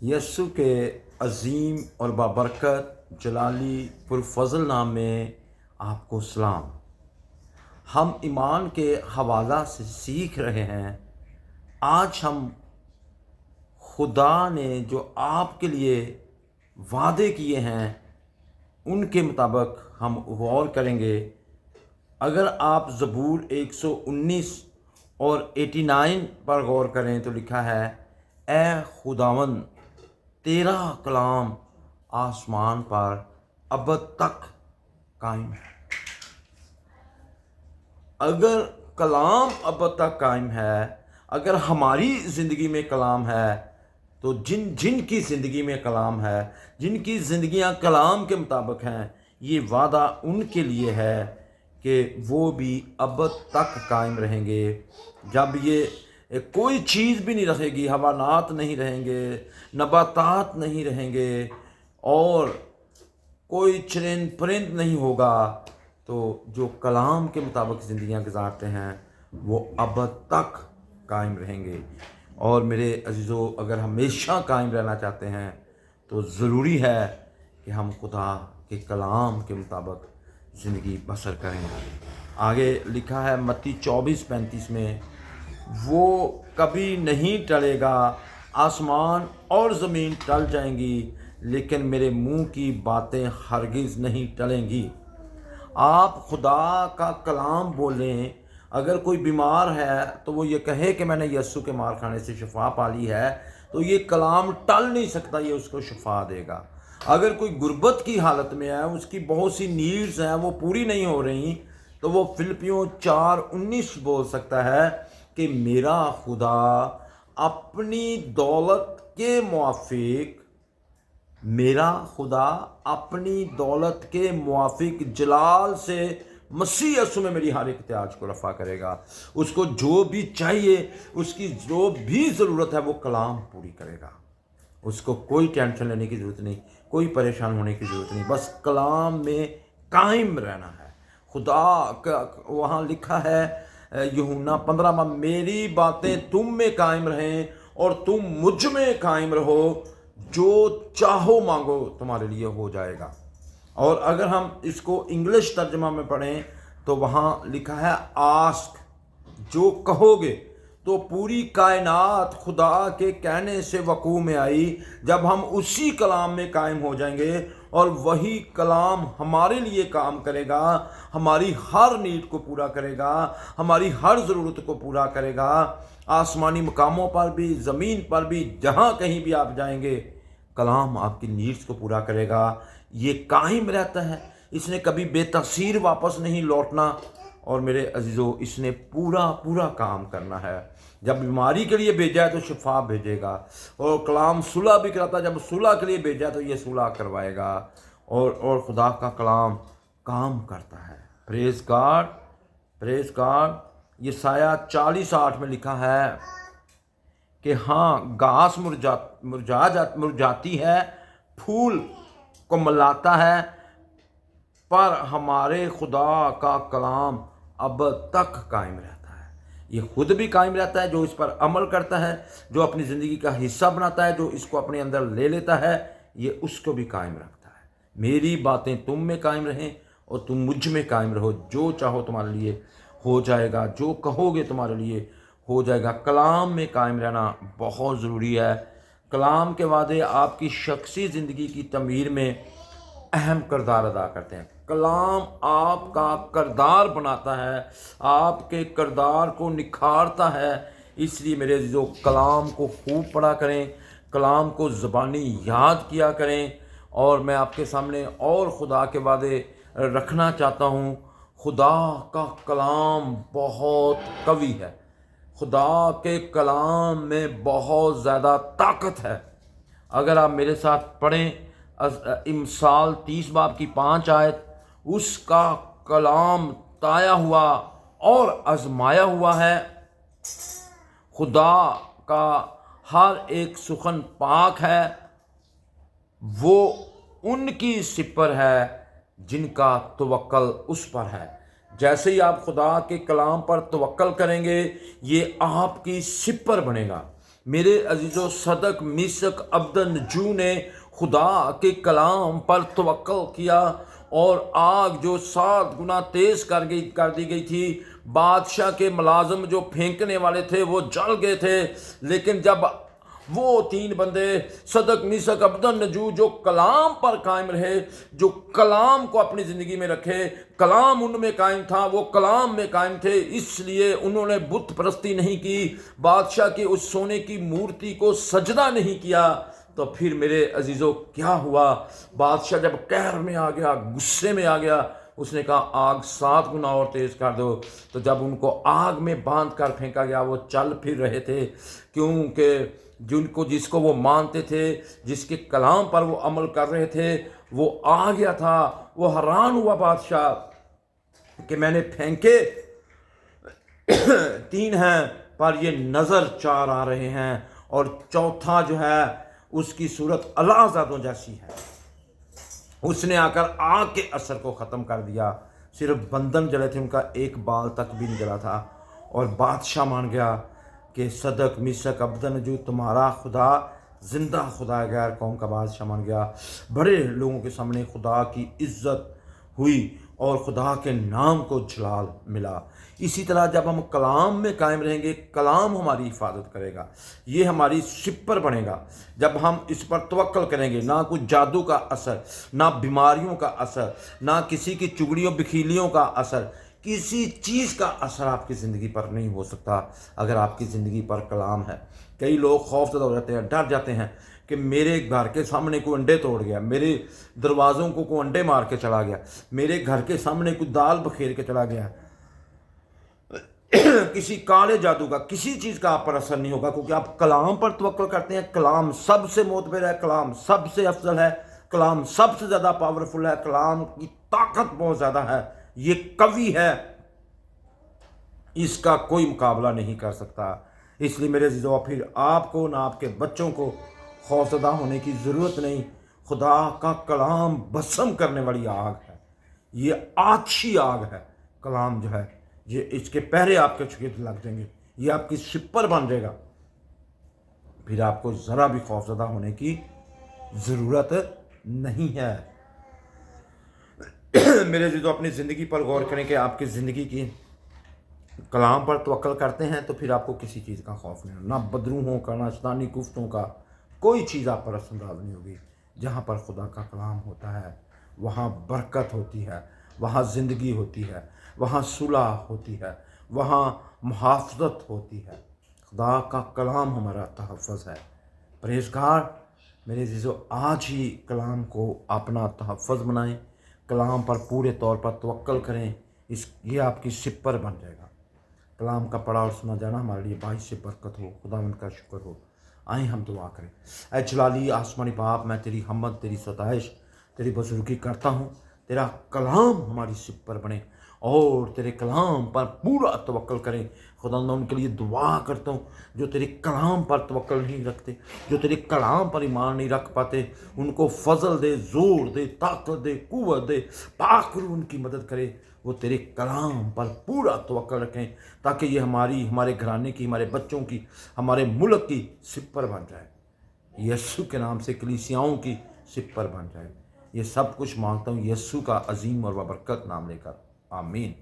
यस्सु के अजीम और बाबरकत जलाली पुरफज़ल नाम में आपको सलाम। हम ईमान के हवाला से सीख रहे हैं। आज हम खुदा ने जो आपके लिए वादे किए हैं उनके मुताबिक हम गौर करेंगे। अगर आप ज़बूर 119 और 89 पर गौर करें तो लिखा है, ए खुदावन तेरा कलाम आसमान पर अब तक कायम है। अगर कलाम अब तक कायम है, अगर हमारी ज़िंदगी में कलाम है, तो जिनकी ज़िंदगी में कलाम है, जिनकी ज़िंदगियां कलाम के मुताबिक हैं, ये वादा उनके लिए है कि वो भी अब तक कायम रहेंगे। जब ये कोई चीज़ भी नहीं रहेगी, हवानात नहीं रहेंगे, नबातात नहीं रहेंगे और कोई चरिंद परिंद नहीं होगा, तो जो कलाम के मुताबिक ज़िंदगियां गुजारते हैं वो अब तक कायम रहेंगे। और मेरे अजीज़ों, अगर हमेशा कायम रहना चाहते हैं तो ज़रूरी है कि हम खुदा के कलाम के मुताबिक ज़िंदगी बसर करें। आगे लिखा है मत्ती 24:35 में, वो कभी नहीं टलेगा, आसमान और ज़मीन टल जाएंगी लेकिन मेरे मुंह की बातें हरगिज़ नहीं टलेंगी। आप खुदा का कलाम बोलें। अगर कोई बीमार है तो वो ये कहे कि मैंने यस्सु के मार खाने से शिफा पा ली है, तो ये कलाम टल नहीं सकता, ये उसको शिफा देगा। अगर कोई गुर्बत की हालत में है, उसकी बहुत सी नीड्स हैं, वो पूरी नहीं हो रही, तो वो फिलिपियों 4:19 बोल सकता है कि मेरा खुदा अपनी दौलत के मुआफिक, मेरा खुदा अपनी दौलत के मुआफिक जलाल से मसीह यस्सु में मेरी हर एक एहतियाज को रफ़ा करेगा। उसको जो भी चाहिए, उसकी जो भी ज़रूरत है, वो कलाम पूरी करेगा। उसको कोई टेंशन लेने की ज़रूरत नहीं, कोई परेशान होने की ज़रूरत नहीं, बस कलाम में कायम रहना है। खुदा का वहाँ लिखा है यूहन्ना 15 में, मेरी बातें तुम में कायम रहें और तुम मुझ में कायम रहो, जो चाहो मांगो तुम्हारे लिए हो जाएगा। और अगर हम इसको इंग्लिश तर्जमा में पढ़ें तो वहाँ लिखा है आस्क, जो कहोगे। तो पूरी कायनात खुदा के कहने से वकूዕ में आई जब हम उसी कलाम में कायम हो जाएंगे और वही कलाम हमारे लिए काम करेगा, हमारी हर नीड को पूरा करेगा, हमारी हर ज़रूरत को पूरा करेगा। आसमानी मकामों पर भी, ज़मीन पर भी, जहाँ कहीं भी आप जाएंगे, कलाम आपकी नीड्स को पूरा करेगा। ये कायम रहता है, इसने कभी बेतसीर वापस नहीं लौटना। और मेरे अजीज़ों, इसने पूरा पूरा काम करना है। जब बीमारी के लिए भेजा है तो शिफा भेजेगा, और कलाम सुलह भी कराता है। जब सुलह के लिए भेजा है तो ये सुलह करवाएगा। और खुदा का कलाम काम करता है। Praise God, praise God. यशायाह 40:8 में लिखा है कि हाँ, घास मुरझाती है, फूल को मलाता है, पर हमारे खुदा का कलाम अब तक कायम रहता है। ये खुद भी कायम रहता है, जो इस पर अमल करता है, जो अपनी ज़िंदगी का हिस्सा बनाता है, जो इसको अपने अंदर ले लेता है, ये उसको भी कायम रखता है। मेरी बातें तुम में कायम रहें और तुम मुझ में कायम रहो, जो चाहो तुम्हारे लिए हो जाएगा, जो कहोगे तुम्हारे लिए हो जाएगा। कलाम में कायम रहना बहुत ज़रूरी है। कलाम के वादे आपकी शख्सी ज़िंदगी की तमीर में अहम किरदार अदा करते हैं। कलाम आपका किरदार बनाता है, आपके किरदार को निखारता है। इसलिए मेरे अज़ीज़ों, कलाम को खूब पढ़ा करें, कलाम को ज़बानी याद किया करें। और मैं आपके सामने और खुदा के वादे रखना चाहता हूँ। खुदा का कलाम बहुत कवी है, खुदा के कलाम में बहुत ज़्यादा ताकत है। अगर आप मेरे साथ पढ़ें इमसाल 30:5 आयत, उसका कलाम ताया हुआ और आजमाया हुआ है। खुदा का हर एक सुखन पाक है, वो उनकी सिपर है जिनका तवक्कल उस पर है। जैसे ही आप खुदा के कलाम पर तवक्कल करेंगे, ये आपकी सिपर बनेगा। मेरे अजीज़ों, सदक मिसक अब्दनजू ने खुदा के कलाम पर तवक्ल किया और आग जो 7 गुना तेज कर दी गई थी, बादशाह के मुलाजिम जो फेंकने वाले थे वो जल गए थे। लेकिन जब वो 3 बंदे सदक मिसक अब्दनजू जो कलाम पर कायम रहे, जो कलाम को अपनी ज़िंदगी में रखे, कलाम उनमें कायम था, वो कलाम में कायम थे, इसलिए उन्होंने बुत परस्ती नहीं की, बादशाह की उस सोने की मूर्ति को सजदा नहीं किया। तो फिर मेरे अजीज़ों क्या हुआ? बादशाह जब कहर में आ गया, गुस्से में आ गया, उसने कहा आग 7 गुना और तेज़ कर दो। तो जब उनको आग में बांध कर फेंका गया, वो चल फिर रहे थे, क्योंकि जिसको वो मानते थे, जिसके कलाम पर वो अमल कर रहे थे, वो आ गया था। वो हैरान हुआ बादशाह कि मैंने फेंके 3 हैं पर ये नज़र 4 आ रहे हैं, और चौथा जो है उसकी सूरत अलाज़ादों जैसी है। उसने आकर आग के असर को ख़त्म कर दिया, सिर्फ बंधन जले थे, उनका एक बाल तक भी नहीं जला था। और बादशाह मान गया कि सदक मिसक अब्दनजू तुम्हारा खुदा जिंदा खुदा है। गैर कौम का बादशाह मान गया। बड़े लोगों के सामने खुदा की इज्जत हुई और खुदा के नाम को जलाल मिला। इसी तरह जब हम कलाम में कायम रहेंगे, कलाम हमारी हिफाजत करेगा, ये हमारी सिपर बनेगा। जब हम इस पर तवक्ल करेंगे, ना कुछ जादू का असर, ना बीमारियों का असर, ना किसी की चुगलियों बिखिलियों का असर, किसी चीज़ का असर आपकी ज़िंदगी पर नहीं हो सकता अगर आपकी ज़िंदगी पर कलाम है। कई लोग खौफजदा हो जाते हैं, डर जाते हैं कि मेरे घर के सामने कोई अंडे तोड़ गया, मेरे दरवाज़ों को कोई अंडे मार के चला गया, मेरे घर के सामने कोई दाल बखेर के चला गया। किसी काले जादू का, किसी चीज़ का आप पर असर नहीं होगा, क्योंकि आप कलाम पर तवक्ल करते हैं। कलाम सबसे मोतबर है, कलाम सबसे अफजल है, कलाम सबसे ज़्यादा पावरफुल है, कलाम की ताकत बहुत ज़्यादा है, ये कवि है, इसका कोई मुकाबला नहीं कर सकता। इसलिए मेरे अज़ीज़ों, फिर आपको ना आपके बच्चों को खौफज़दा होने की ज़रूरत नहीं। खुदा का कलाम भस्म करने वाली आग है, ये आछी आग है। कलाम जो है, ये इसके पहरे आपके छुके लग जाएंगे, ये आपकी सिपर बन जाएगा, फिर आपको ज़रा भी खौफज़दा होने की ज़रूरत नहीं है। मेरे अज़ीज़ों, अपनी ज़िंदगी पर गौर करें कि आपकी ज़िंदगी की कलाम पर तवक्ल करते हैं तो फिर आपको किसी चीज़ का खौफ नहीं, ना बदरूहों का, ना शैतानी कुफ्तों का, कोई चीज़ आप पर असरअंदाज नहीं होगी। जहाँ पर खुदा का कलाम होता है वहाँ बरकत होती है, वहाँ ज़िंदगी होती है, वहाँ सुलह होती है, वहाँ मुहाफ़ज़त होती है। खुदा का कलाम हमारा तहफ़्फ़ुज़ है। परहेज़गार मेरे अज़ीज़ों, आज ही कलाम को अपना तहफ़्फ़ुज़ बनाएं, कलाम पर पूरे तौर पर तवक्ल करें, ये आपकी सिपर बन जाएगा। कलाम का पढ़ा और सुना जाना हमारे लिए बाइस से बरकत हो। खुदा उनका शुक्र हो। आए हम दुआ करें। ऐ जलाली आसमानी बाप, मैं तेरी हम्मद, तेरी सताइश, तेरी बुजुर्गी करता हूँ। तेरा कलाम हमारी सिपर बने और तेरे कलाम पर पूरा तवक्ल करें। खुदा मैं उनके लिए दुआ करता हूँ जो तेरे कलाम पर तवक्ल नहीं रखते, जो तेरे कलाम पर ईमान नहीं रख पाते, उनको फजल दे, ज़ोर दे, ताकत दे, कुव्वत दे, पाक रूह उनकी मदद करे, वो तेरे कलाम पर पूरा तवक्ल रखें, ताकि ये हमारे घराने की, हमारे बच्चों की, हमारे मुल्क की सिपर बन जाए, यीशु के नाम से कलीसियाओं की सिपर बन जाए। ये सब कुछ मांगता हूँ यीशु का अजीम और बरकत नाम लेकर, आमीन।